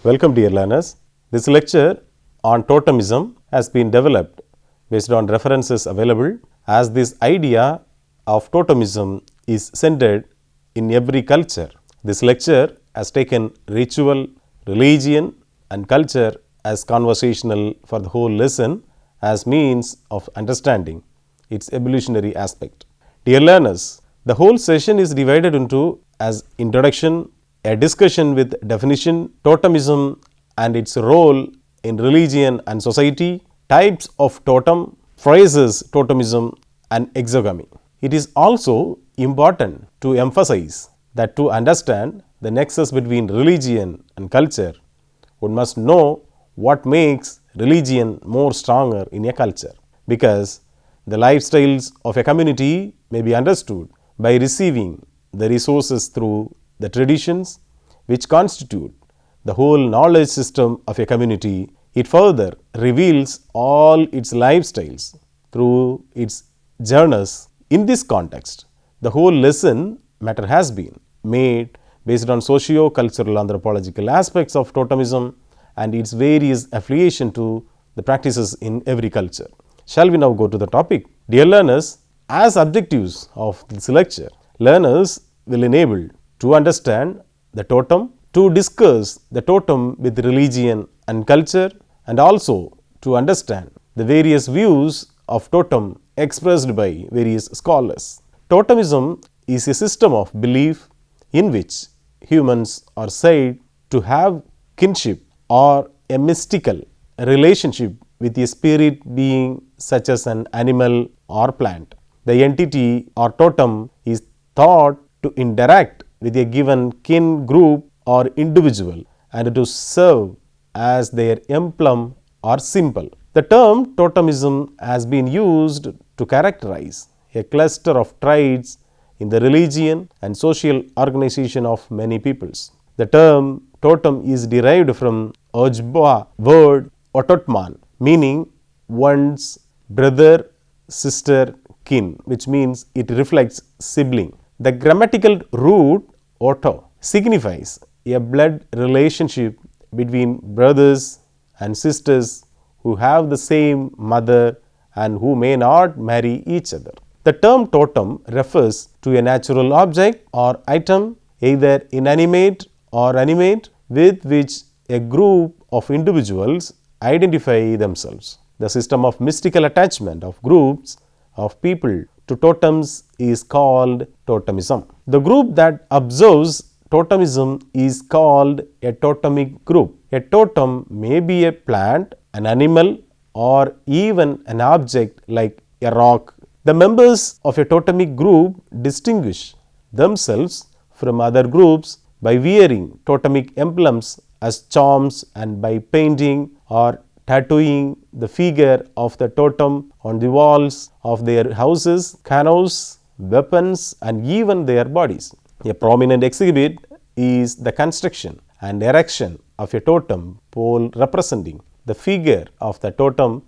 Welcome dear learners. This lecture on totemism has been developed based on references available, as this idea of totemism is centered in every culture. This lecture has taken ritual, religion and culture as conversational for the whole lesson as means of understanding its evolutionary aspect. Dear learners, the whole session is divided into as introduction, a discussion with definition, totemism and its role in religion and society, types of totem, phrases totemism and exogamy. It is also important to emphasize that to understand the nexus between religion and culture, one must know what makes religion more stronger in a culture, because the lifestyles of a community may be understood by receiving the resources through the traditions which constitute the whole knowledge system of a community. It further reveals all its lifestyles through its journeys. In this context, the whole lesson matter has been made based on socio-cultural anthropological aspects of totemism and its various affiliation to the practices in every culture. Shall we now go to the topic? Dear learners, as objectives of this lecture, learners will enable to understand the totem, to discuss the totem with religion and culture, and also to understand the various views of totem expressed by various scholars. Totemism is a system of belief in which humans are said to have kinship or a mystical relationship with a spirit being such as an animal or plant. The entity or totem is thought to interact with a given kin group or individual and to serve as their emblem or symbol. The term totemism has been used to characterize a cluster of traits in the religion and social organization of many peoples. The term totem is derived from Ojibwa word ototman, meaning one's brother, sister, kin, which means it reflects sibling. The grammatical root oto signifies a blood relationship between brothers and sisters who have the same mother and who may not marry each other. The term totem refers to a natural object or item, either inanimate or animate, with which a group of individuals identify themselves. The system of mystical attachment of groups of people to totems is called totemism. The group that observes totemism is called a totemic group. A totem may be a plant, an animal, or even an object like a rock. The members of a totemic group distinguish themselves from other groups by wearing totemic emblems as charms and by painting or tattooing the figure of the totem on the walls of their houses, canoes, weapons, and even their bodies. A prominent exhibit is the construction and erection of a totem pole representing the figure of the totem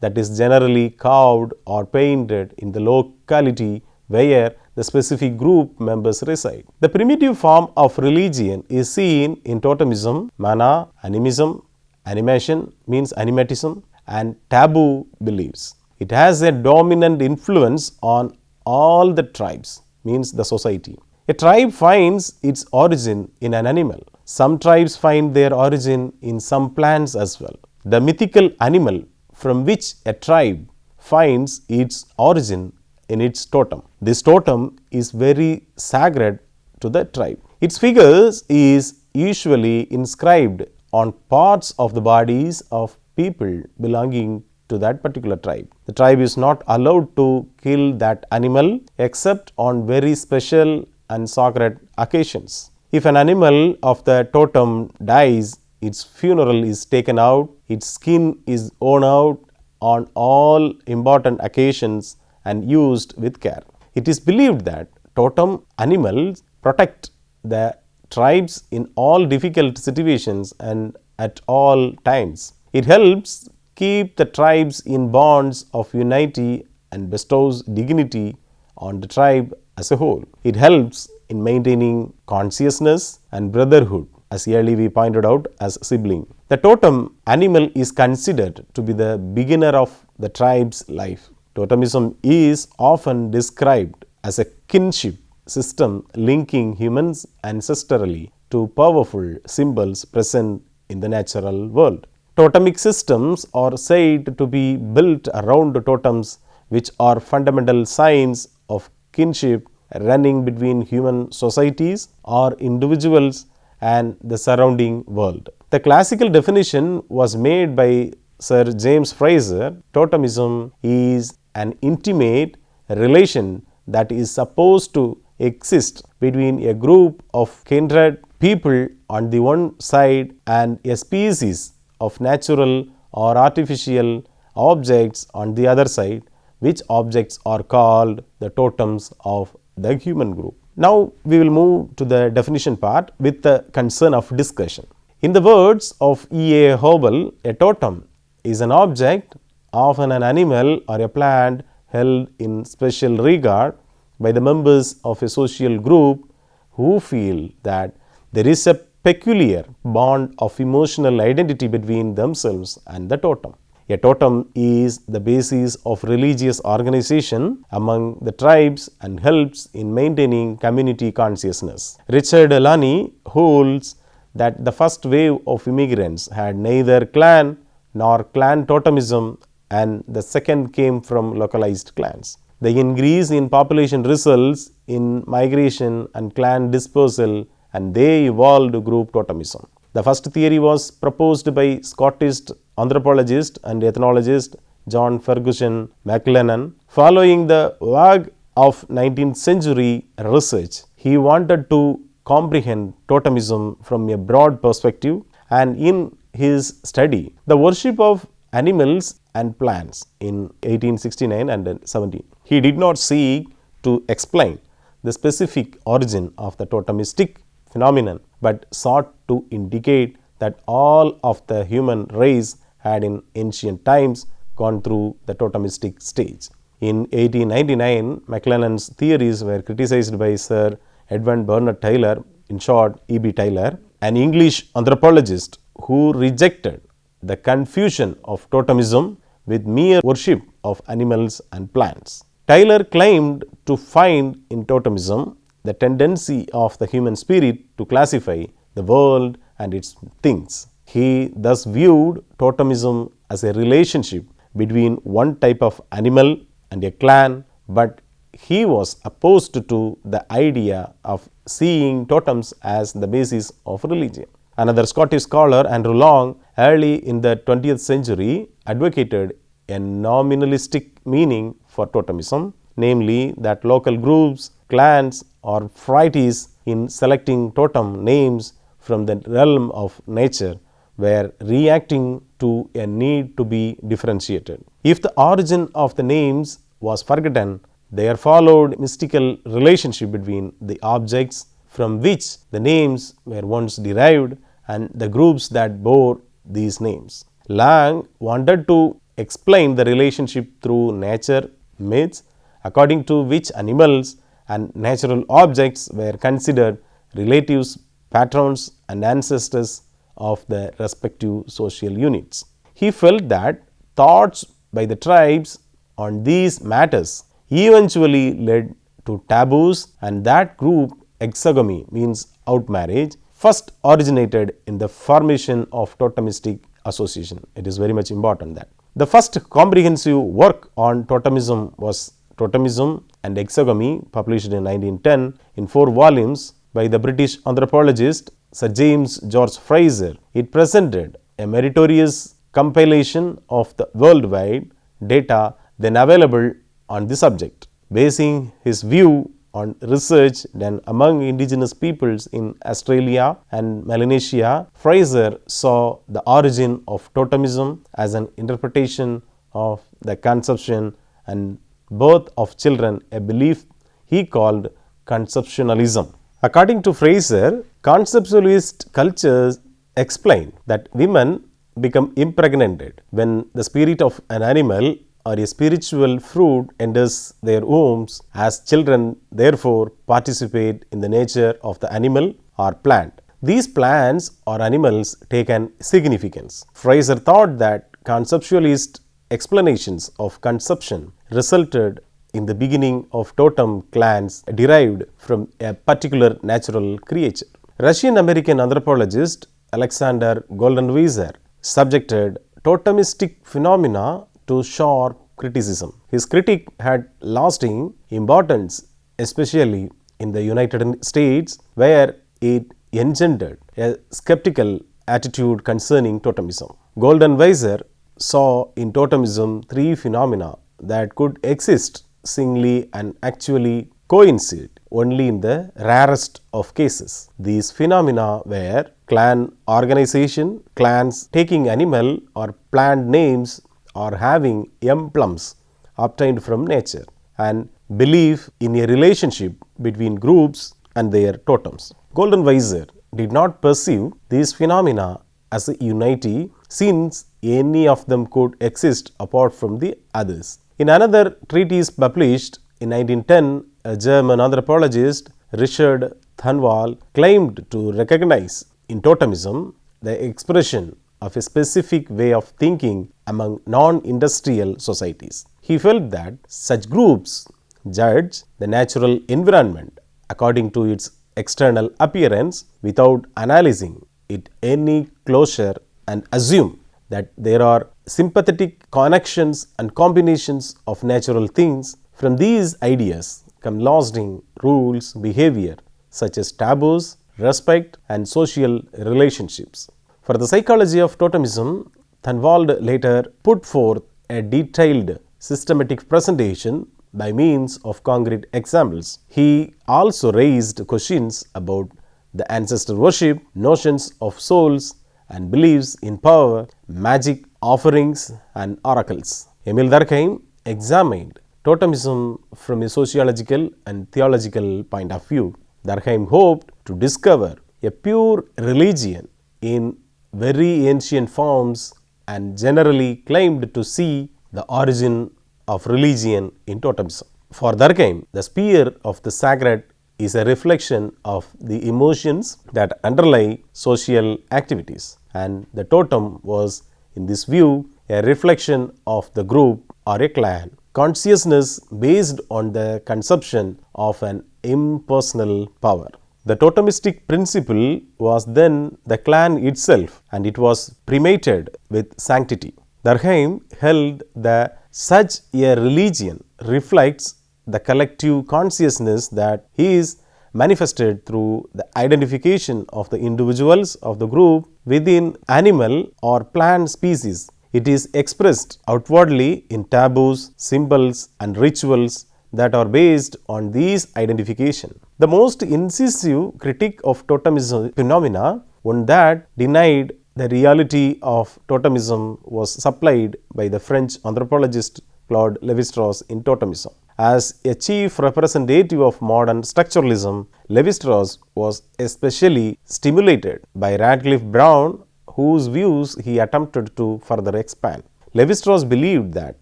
that is generally carved or painted in the locality where the specific group members reside. The primitive form of religion is seen in totemism, mana, animism, animation means animatism, and taboo beliefs. It has a dominant influence on all the tribes, means the society. A tribe finds its origin in an animal. Some tribes find their origin in some plants as well. The mythical animal from which a tribe finds its origin in its totem. This totem is very sacred to the tribe. Its figures is usually inscribed on parts of the bodies of people belonging to that particular tribe. The tribe is not allowed to kill that animal except on very special and sacred occasions. If an animal of the totem dies, its funeral is taken out, its skin is worn out on all important occasions and used with care. It is believed that totem animals protect the tribes in all difficult situations and at all times. It helps keep the tribes in bonds of unity and bestows dignity on the tribe as a whole. It helps in maintaining consciousness and brotherhood as early we pointed out as sibling. The totem animal is considered to be the beginner of the tribe's life. Totemism is often described as a kinship system linking humans ancestrally to powerful symbols present in the natural world. Totemic systems are said to be built around totems, which are fundamental signs of kinship running between human societies or individuals and the surrounding world. The classical definition was made by Sir James Frazer. Totemism is an intimate relation that is supposed to exist between a group of kindred people on the one side and a species of natural or artificial objects on the other side, which objects are called the totems of the human group. Now we will move to the definition part with the concern of discussion. In the words of E. A. Hobel, a totem is an object, often an animal or a plant, held in special regard by the members of a social group who feel that there is a peculiar bond of emotional identity between themselves and the totem. A totem is the basis of religious organization among the tribes and helps in maintaining community consciousness. Richard Laney holds that the first wave of immigrants had neither clan nor clan totemism, and the second came from localized clans. The increase in population results in migration and clan dispersal, and they evolved group totemism. The first theory was proposed by Scottish anthropologist and ethnologist John Ferguson McLennan. Following the vague of 19th century research, he wanted to comprehend totemism from a broad perspective, and in his study, The Worship of Animals and Plants in 1869 and 17, he did not seek to explain the specific origin of the totemistic phenomenon, but sought to indicate that all of the human race had in ancient times gone through the totemistic stage. In 1899, McLennan's theories were criticized by Sir Edmund Bernard Taylor, in short E.B. Taylor, an English anthropologist who rejected the confusion of totemism with mere worship of animals and plants. Taylor claimed to find in totemism the tendency of the human spirit to classify the world and its things. He thus viewed totemism as a relationship between one type of animal and a clan, but he was opposed to the idea of seeing totems as the basis of religion. Another Scottish scholar, Andrew Long, early in the 20th century advocated a nominalistic meaning for totemism, namely that local groups, clans or varieties in selecting totem names from the realm of nature were reacting to a need to be differentiated. If the origin of the names was forgotten, there followed mystical relationship between the objects from which the names were once derived and the groups that bore these names. Lang wanted to explain the relationship through nature myths, according to which animals and natural objects were considered relatives, patrons and ancestors of the respective social units. He felt that thoughts by the tribes on these matters eventually led to taboos, and that group exogamy, means outmarriage, first originated in the formation of totemistic association. It is very much important that. The first comprehensive work on totemism was Totemism and Exogamy, published in 1910 in 4 volumes by the British anthropologist Sir James George Frazer. It presented a meritorious compilation of the worldwide data then available on the subject. Basing his view on research done among indigenous peoples in Australia and Melanesia, Frazer saw the origin of totemism as an interpretation of the conception and birth of children, a belief he called conceptualism. According to Frazer, conceptualist cultures explain that women become impregnated when the spirit of an animal or a spiritual fruit enters their wombs, as children therefore participate in the nature of the animal or plant. these plants or animals take an significance. Fraser thought that conceptualist explanations of consumption resulted in the beginning of totem clans derived from a particular natural creature. Russian-American anthropologist Alexander Goldenweiser subjected totemistic phenomena to sharp criticism. His critique had lasting importance, especially in the United States, where it engendered a skeptical attitude concerning totemism. Goldenweiser saw in totemism three phenomena that could exist singly and actually coincide only in the rarest of cases. These phenomena were clan organization, clans taking animal or plant names or having emblems obtained from nature, and belief in a relationship between groups and their totems. Goldenweiser did not perceive these phenomena as a unity, since any of them could exist apart from the others. In another treatise published in 1910, a German anthropologist, Richard Thunwall, claimed to recognize in totemism the expression of a specific way of thinking among non-industrial societies. He felt that such groups judge the natural environment according to its external appearance without analyzing it any closer, and assume that there are sympathetic connections and combinations of natural things. From these ideas come lasting rules behavior such as taboos, respect, and social relationships. For the psychology of totemism, Thunwald later put forth a detailed systematic presentation by means of concrete examples. He also raised questions about the ancestor worship, notions of souls, and beliefs in power, magic, offerings, and oracles. Emil Durkheim examined totemism from a sociological and theological point of view. Durkheim hoped to discover a pure religion in very ancient forms and generally claimed to see the origin of religion in totemism. For Durkheim, the sphere of the sacred is a reflection of the emotions that underlie social activities, and the totem was, in this view, a reflection of the group or a clan. Consciousness based on the conception of an impersonal power. The totemistic principle was then the clan itself, and it was primated with sanctity. Durkheim held that such a religion reflects the collective consciousness that is manifested through the identification of the individuals of the group within animal or plant species. It is expressed outwardly in taboos, symbols, and rituals that are based on these identification. The most incisive critique of totemism phenomena, one that denied the reality of totemism, was supplied by the French anthropologist Claude Lévi-Strauss in Totemism. As a chief representative of modern structuralism, Lévi-Strauss was especially stimulated by Radcliffe Brown, whose views he attempted to further expand. Lévi-Strauss believed that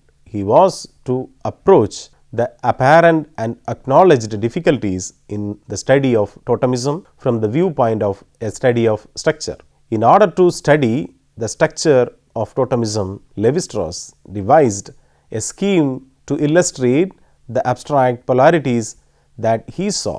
he was to approach the apparent and acknowledged difficulties in the study of totemism from the viewpoint of a study of structure. In order to study the structure of totemism, Lévi-Strauss devised a scheme to illustrate the abstract polarities that he saw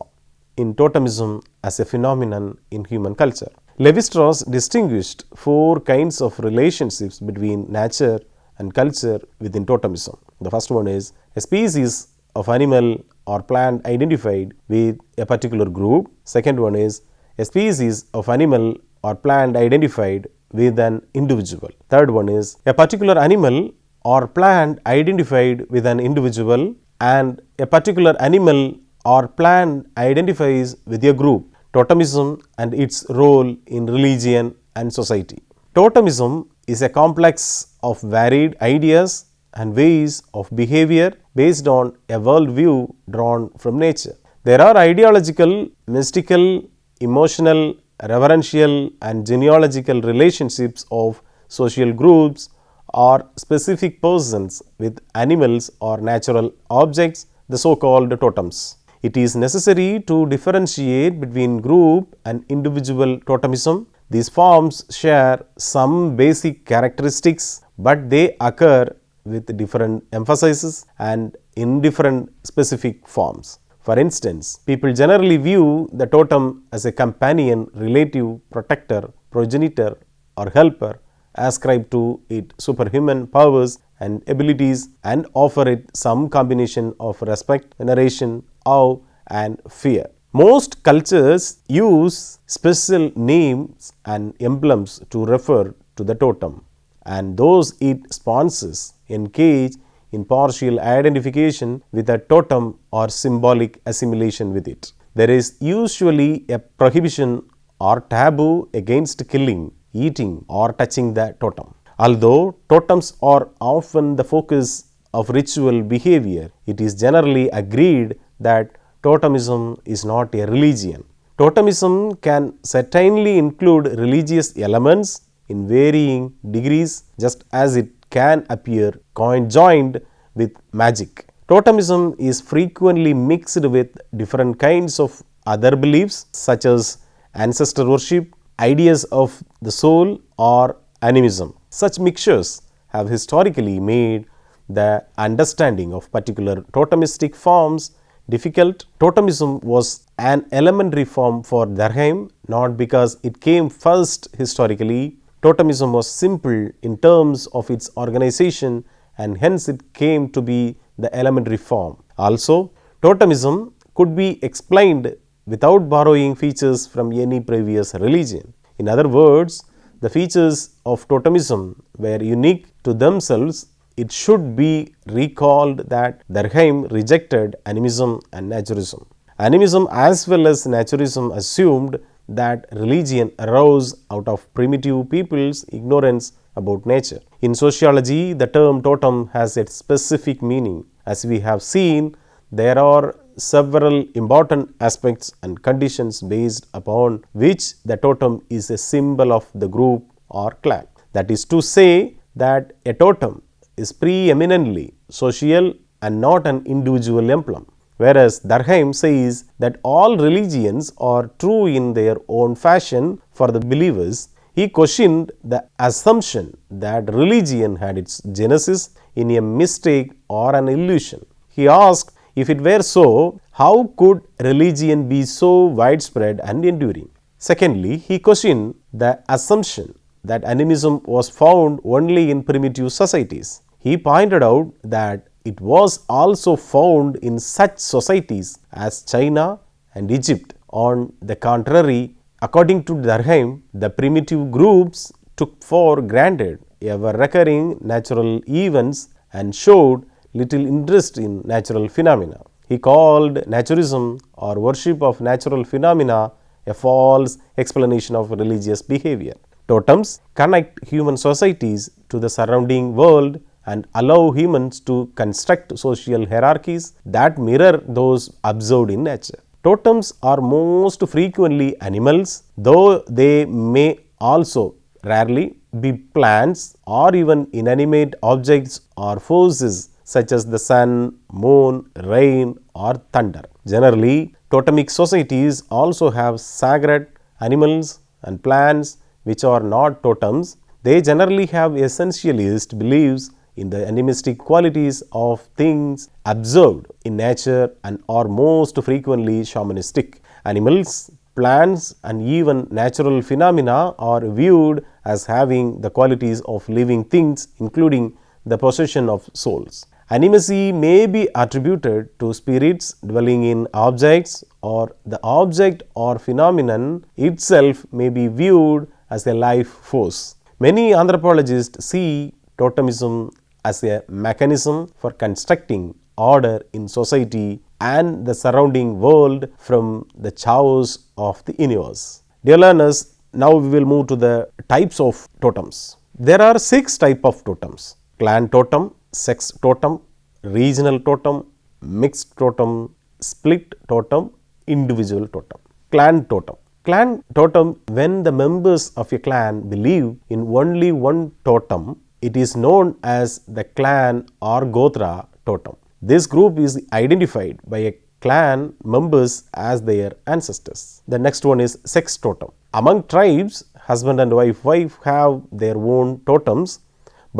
in totemism as a phenomenon in human culture. Lévi-Strauss distinguished four kinds of relationships between nature and culture within totemism. The first one is a species of animal or plant identified with a particular group. Second one is a species of animal or plant identified with an individual. Third one is a particular animal or plant identified with an individual, and a particular animal or plant identifies with a group. Totemism and its role in religion and society. Totemism is a complex of varied ideas and ways of behavior based on a worldview drawn from nature. There are ideological, mystical, emotional, reverential, and genealogical relationships of social groups or specific persons with animals or natural objects, the so-called totems. It is necessary to differentiate between group and individual totemism. These forms share some basic characteristics, but they occur with different emphases and in different specific forms. For instance, people generally view the totem as a companion, relative, protector, progenitor, or helper, ascribe to it superhuman powers and abilities, and offer it some combination of respect, veneration, awe, and fear. Most cultures use special names and emblems to refer to the totem, and those it sponsors engage in partial identification with a totem or symbolic assimilation with it. There is usually a prohibition or taboo against killing, eating, or touching the totem. Although totems are often the focus of ritual behavior, it is generally agreed that totemism is not a religion. Totemism can certainly include religious elements in varying degrees, just as it can appear conjoined with magic. Totemism is frequently mixed with different kinds of other beliefs such as ancestor worship, ideas of the soul, or animism. Such mixtures have historically made the understanding of particular totemistic forms difficult. Totemism was an elementary form for Durkheim, not because it came first historically. Totemism was simple in terms of its organization, and hence it came to be the elementary form. Also, totemism could be explained without borrowing features from any previous religion. In other words, the features of totemism were unique to themselves. It should be recalled that Durkheim rejected animism and naturism. Animism as well as naturism assumed that religion arose out of primitive people's ignorance about nature. In sociology, the term totem has a specific meaning. As we have seen, there are several important aspects and conditions based upon which the totem is a symbol of the group or clan. That is to say that a totem is preeminently social and not an individual emblem. Whereas Durkheim says that all religions are true in their own fashion for the believers, he questioned the assumption that religion had its genesis in a mistake or an illusion. He asked, if it were so, how could religion be so widespread and enduring? Secondly, he questioned the assumption that animism was found only in primitive societies. He pointed out that it was also found in such societies as China and Egypt. On the contrary, according to Durkheim, the primitive groups took for granted ever recurring natural events and showed little interest in natural phenomena. He called naturism or worship of natural phenomena a false explanation of religious behavior. Totems connect human societies to the surrounding world and allow humans to construct social hierarchies that mirror those observed in nature. Totems are most frequently animals, though they may also rarely be plants or even inanimate objects or forces such as the sun, moon, rain, or thunder. Generally, totemic societies also have sacred animals and plants which are not totems. They generally have essentialist beliefs in the animistic qualities of things observed in nature and are most frequently shamanistic. Animals, plants, and even natural phenomena are viewed as having the qualities of living things, including the possession of souls. Animacy may be attributed to spirits dwelling in objects, or the object or phenomenon itself may be viewed as a life force. Many anthropologists see totemism as a mechanism for constructing order in society and the surrounding world from the chaos of the universe. Dear learners, now we will move to the types of totems. There are 6 types of totems: clan totem, sex totem, regional totem, mixed totem, split totem, individual totem. Clan totem. Clan totem, when the members of a clan believe in only one totem, it is known as the clan or gotra totem. This group is identified by a clan members as their ancestors. The next one is sex totem. Among tribes, husband and wife have their own totems,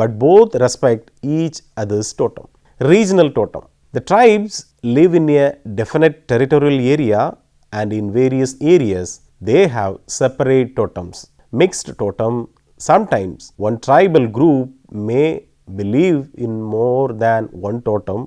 but both respect each other's totem. Regional totem. The tribes live in a definite territorial area, and in various areas they have separate totems. Mixed totem. Sometimes one tribal group may believe in more than one totem,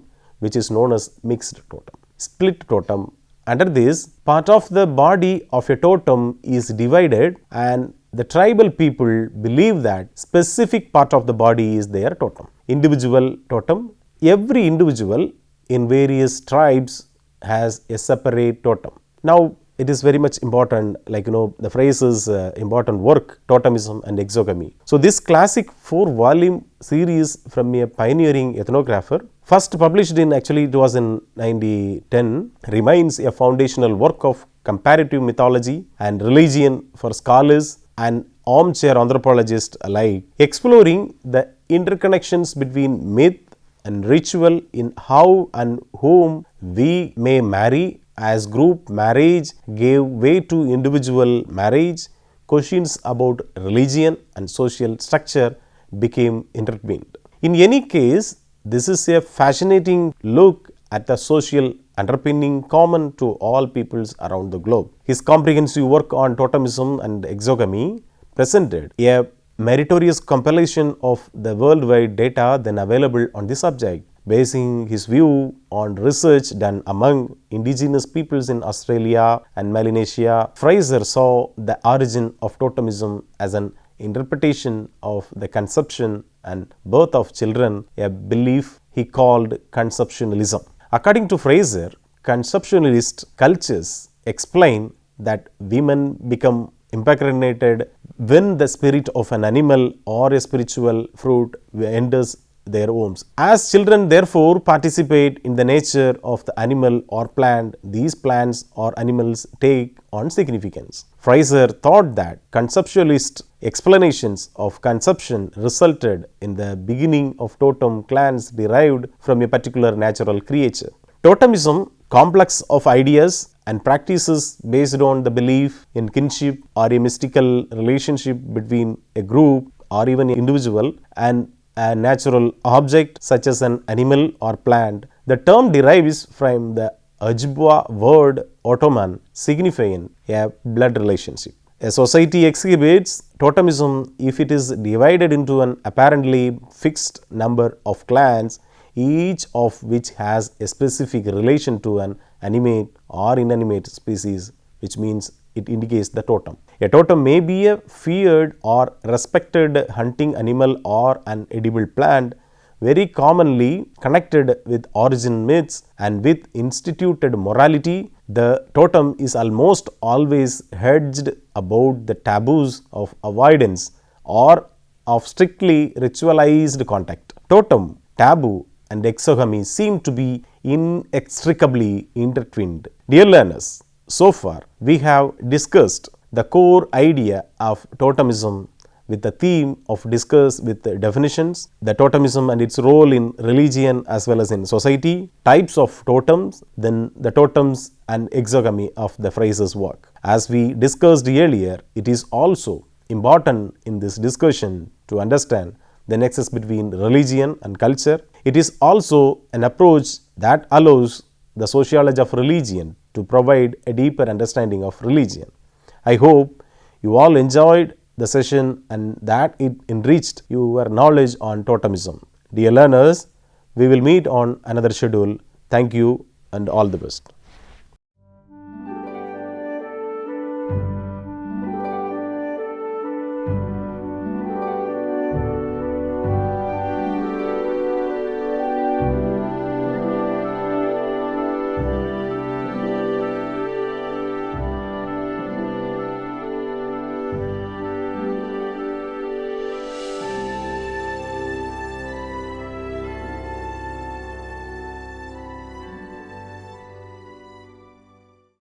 which is known as mixed totem. Split totem. Under this, part of the body of a totem is divided, and the tribal people believe that specific part of the body is their totem. Individual totem. Every individual in various tribes has a separate totem. Now, it is very much important, like the phrase is important work, totemism and exogamy. So, this classic 4-volume series from a pioneering ethnographer, first published in, actually it was in 1910, remains a foundational work of comparative mythology and religion for scholars and armchair anthropologists alike, exploring the interconnections between myth and ritual in how and whom we may marry, as group marriage gave way to individual marriage. Questions about religion and social structure became intertwined. In any case, this is a fascinating look at the social underpinning common to all peoples around the globe. His comprehensive work on totemism and exogamy presented a meritorious compilation of the worldwide data then available on the subject. Basing his view on research done among indigenous peoples in Australia and Melanesia, Fraser saw the origin of totemism as an interpretation of the conception and birth of children, a belief he called conceptualism. According to Fraser, conceptualist cultures explain that women become impregnated when the spirit of an animal or a spiritual fruit enters their homes. As children therefore participate in the nature of the animal or plant, these plants or animals take on significance. Fraser thought that conceptualist explanations of conception resulted in the beginning of totem clans derived from a particular natural creature. Totemism, complex of ideas and practices based on the belief in kinship or a mystical relationship between a group or even an individual and a natural object such as an animal or plant. The term derives from the Ojibwa word Ottoman, signifying a blood relationship. A society exhibits totemism if it is divided into an apparently fixed number of clans, each of which has a specific relation to an animate or inanimate species, which means it indicates the totem. A totem may be a feared or respected hunting animal or an edible plant, very commonly connected with origin myths and with instituted morality. The totem is almost always hedged about the taboos of avoidance or of strictly ritualized contact. Totem, taboo and exogamy seem to be inextricably intertwined. Dear learners, so far we have discussed the core idea of totemism with the theme of discuss with the definitions, the totemism and its role in religion as well as in society, types of totems, then the totems and exogamy of the Fraser's work. As we discussed earlier, it is also important in this discussion to understand the nexus between religion and culture. It is also an approach that allows the sociology of religion to provide a deeper understanding of religion. I hope you all enjoyed the session and that it enriched your knowledge on totemism. Dear learners, we will meet on another schedule. Thank you and all the best.